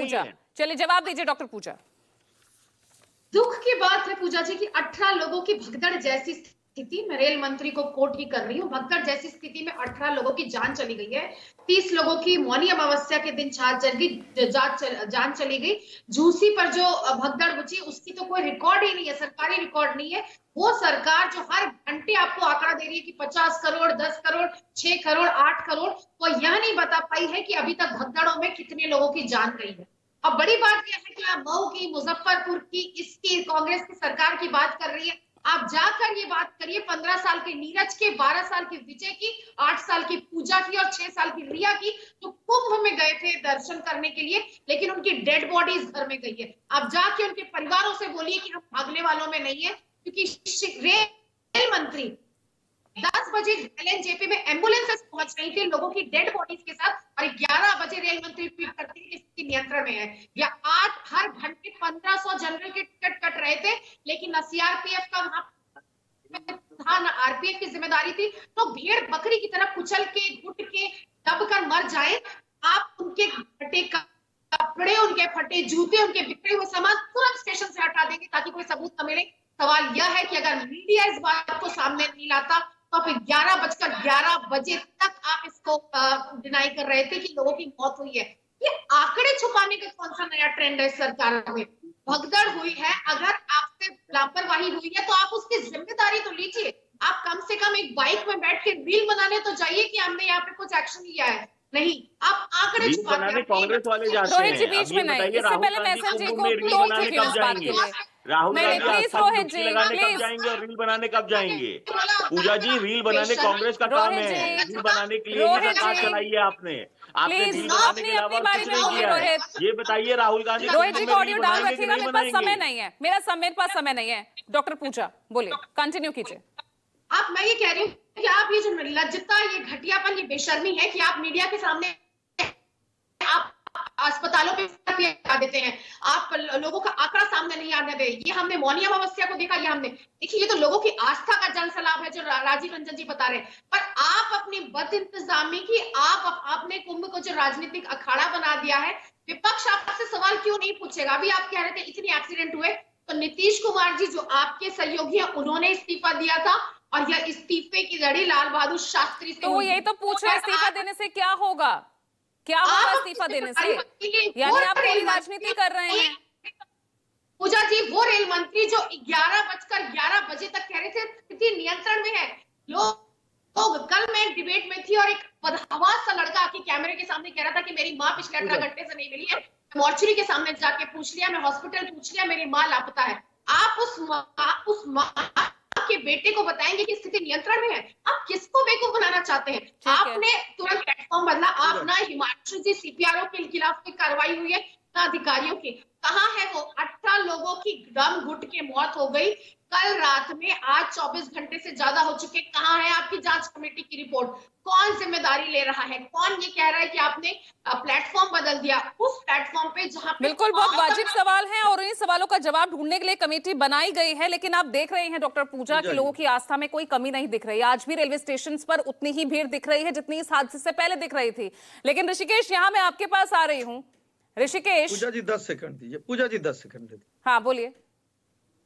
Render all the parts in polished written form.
नहीं पूजा। है। चलिए जवाब दीजिए डॉक्टर पूजा। दुख की बात है पूजा जी कि 18 लोगों की भगदड़ जैसी स्थिति, मैं रेल मंत्री को कोट ही कर रही हूँ, भगदड़ जैसी स्थिति में 18 लोगों की जान चली गई है। 30 लोगों की मौनी अमावस्या के दिन जान चली गई। झूसी पर जो भगदड़ बची उसकी तो कोई रिकॉर्ड ही नहीं है, सरकारी रिकॉर्ड नहीं है। वो सरकार जो हर घंटे आपको आंकड़ा दे रही है कि 50 करोड़, 10 करोड़, 6 करोड़, 8 करोड़, वो यह नहीं बता पाई है कि अभी तक भगदड़ों में कितने लोगों की जान गई है। अब बड़ी बात यह है कि आप मऊ की, मुजफ्फरपुर की, इसकी कांग्रेस की सरकार की बात कर रही है। आप जाकर ये बात करिए 15 साल के नीरज के, 12 साल के विजय की, 8 साल की पूजा की और 6 साल की रिया की, जो कुंभ में गए थे दर्शन करने के लिए, लेकिन उनकी डेड बॉडीज घर में गई है। आप जाके उनके परिवारों से बोलिए कि हम भागने वालों में नहीं है, क्योंकि रेल मंत्री 10 बजे एलएनजेपी में एम्बुलेंसेस पहुंच रही थी लोगों की डेड बॉडीज के साथ, और 11 बजे रेल मंत्री ट्वीट करते हैं कि स्थिति नियंत्रण में है। या आज हर घंटे 1500 जनरल के टिकट कट रहे थे, लेकिन न सीआरपीएफ का वहां न आरपीएफ की जिम्मेदारी थी। तो भेड़ बकरी की तरह कुचल के, घुट के, दब कर मर जाए। आप उनके फटे कपड़े, उनके फटे जूते, उनके बिखरे हुए सामान तुरंत स्टेशन से हटा देंगे ताकि कोई सबूत न मिले। सवाल यह है कि अगर मीडिया इस बात को सामने नहीं लाता तो फिर 11 बजे तक आप इसको डिनाई कर रहे थे कि लोगों की मौत हुई है। ये आंकड़े छुपाने का कौन सा नया ट्रेंड है सरकार में? भगदड़ हुई है, अगर आपसे लापरवाही हुई है तो आप उसकी जिम्मेदारी तो लीजिए। आप कम से कम एक बाइक में बैठ के रील बनाने तो जाइए कि हमने यहाँ पे कुछ एक्शन लिया है। नहीं, आप आंकड़े रील छुपाते बनाने हैं। कांग्रेस वाले जाते रोहित जी हैं। बीच अब में ये नहीं, बताइए इससे राहुल पहले मैं गांधी एसएन जी कुंभ को में रील टोक बनाने चुकी कब हूँ इस बात जाएंगे? के लिए। राहुल नहीं, गांधी प्लीज आस्था की रोहित डुबकी जी लगाने कब प्लीज। जाएंगे और रील बनाने कब जाएंगे? पूजा जी, रील बनाने कांग्रेस का काम रोहित है। जी, रील बनाने के लिए ही रोहित सरकार जी, चलाई है आपने। आपने प्लीज रील बनाने अपनी के अलावा अपनी बारी कुछ में नहीं बोलिए किया है। रोहित। ये बताइए राहुल गांधी रोहित कुंभ जी में को रील ऑडियो डाउन बनाएंगे कि रखिएगा, नहीं मेरे पास समय बनाएंगे? नहीं है, मेरे पास समय नहीं है। डॉक्टर पूजा बोलिए, कंटिन्यू कीजिए। आप, मैं ये कह रही हूँ कि आप ये जो लज्जता, ये घटियापन, ये बेशर्मी है कि आप मीडिया के सामने, आप अस्पतालों पे आ देते हैं, आप लोगों का आंकड़ा सामने नहीं आने दे। ये हमने मौनी अमावस्या को देखा, ये हमने देखिए, ये तो लोगों की आस्था का जनसलाब है जो राजीव रंजन जी बता रहे हैं। पर आप अपनी बद इंतजामी की, आपने कुंभ को जो राजनीतिक अखाड़ा बना दिया है, विपक्ष आपसे सवाल क्यों नहीं पूछेगा? अभी आप कह रहे थे इतने एक्सीडेंट हुए, तो नीतीश कुमार जी जो आपके सहयोगी हैं उन्होंने इस्तीफा दिया था, और यह इस्तीफे की लड़ी लाल बहादुर शास्त्री से तो वो यही तो पूछ रहे, इस्तीफा देने से क्या होगा? क्या होगा इस्तीफा देने से? यानी आप पूरी राजनीति कर रहे हैं। पूजा जी, वो रेल मंत्री जो 11 बजे तक कह रहे थे स्थिति नियंत्रण में है। लोग कल मैं डिबेट में थी और एक बदहवास सा लड़का आके कैमरे के सामने कह रहा था कि मेरी माँ पिछले 18 घंटे से नहीं मिली है। मॉर्चरी के सामने जाके पूछ लिया, मैं हॉस्पिटल पूछ लिया, मेरी माँ लापता है। आप उस माँ के बेटे को बताएंगे कि स्थिति नियंत्रण में है? आप किसको बेवकूफ बनाना चाहते हैं? आपने तुरंत प्लेटफॉर्म बदला। आप ना हिमांशु जी, सीपीआरओ के खिलाफ कोई कार्रवाई हुई है ना अधिकारियों की। कहाँ है वो? 18 लोगों की दम घुट के मौत हो गई कल रात में, आज 24 घंटे से ज्यादा हो चुके। कहाँ है आपकी जांच कमेटी की रिपोर्ट? कौन जिम्मेदारी ले रहा है? कौन ये कह रहा है कि आपने प्लेटफॉर्म बदल दिया? उस प्लेटफॉर्म पे जहां पे बिल्कुल बहुत वाजिब सवाल है और इन सवालों का जवाब ढूंढने के लिए कमेटी बनाई गई है। लेकिन आप देख रहे हैं डॉक्टर पूजा कि लोगों की आस्था में कोई कमी नहीं दिख रही। आज भी रेलवे स्टेशन पर उतनी ही भीड़ दिख रही है जितनी इस हादसे से पहले दिख रही थी। लेकिन ऋषिकेश, यहाँ मैं आपके पास आ रही हूँ। ऋषिकेश, पूजा जी 10 सेकंड दीजिए। पूजा जी 10 सेकंड दीजिए। हाँ बोलिए।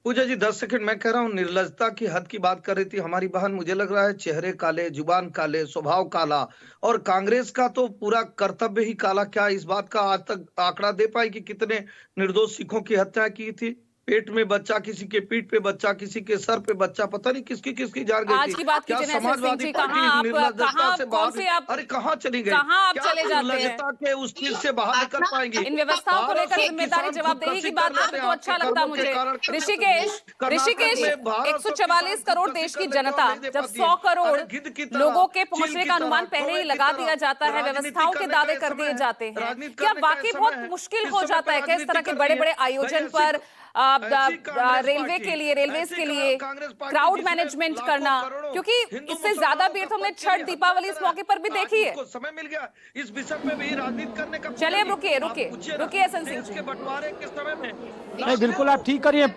पूजा जी 10 सेकंड। मैं कह रहा हूँ निर्लजता की हद की बात कर रही थी हमारी बहन। मुझे लग रहा है चेहरे काले, जुबान काले, स्वभाव काला, और कांग्रेस का तो पूरा कर्तव्य ही काला। क्या इस बात का आज तक आंकड़ा दे पाई कि कितने निर्दोष सिखों की हत्या की थी? पेट में बच्चा, किसी के पीठ पे बच्चा, किसी के सर पे बच्चा, पता नहीं किसकी किसकी जान गई थी। आज की बात क्या कीजिए ना, समाजवादी कहाँ पार्टी आप, निर्लजता से कौन से बाहर, आप, अरे कहाँ चली गई? कहाँ आप क्या चले जाते हैं? निर्लजता के उस चीज से बाहर निकल पाएंगी? इन व्यवस्थाओं को लेकर जिम्मेदारी जवाबदेही की बात करें तो अच्छा लगता मुझे। ऋषिकेश, 144 करोड़ देश की जनता, जब 100 करोड़ लोगों के पहुंचने का अनुमान पहले ही लगा दिया जाता है, व्यवस्थाओं के दावे कर दिए जाते हैं, क्या वाकई बहुत मुश्किल हो जाता है क्या इस तरह के बड़े बड़े आयोजन पर रेलवे के लिए, रेलवेज के लिए क्राउड मैनेजमेंट करना? क्योंकि इससे ज्यादा भीड़ तो हमने छठ, दीपावली इस मौके पर भी देखी है। समय मिल गया इस विषय पे भी राजनीति करने का। चलिए रुकिए एसएन सिंह जी। बंटवारे के समय में नहीं, बिल्कुल आप ठीक करिए।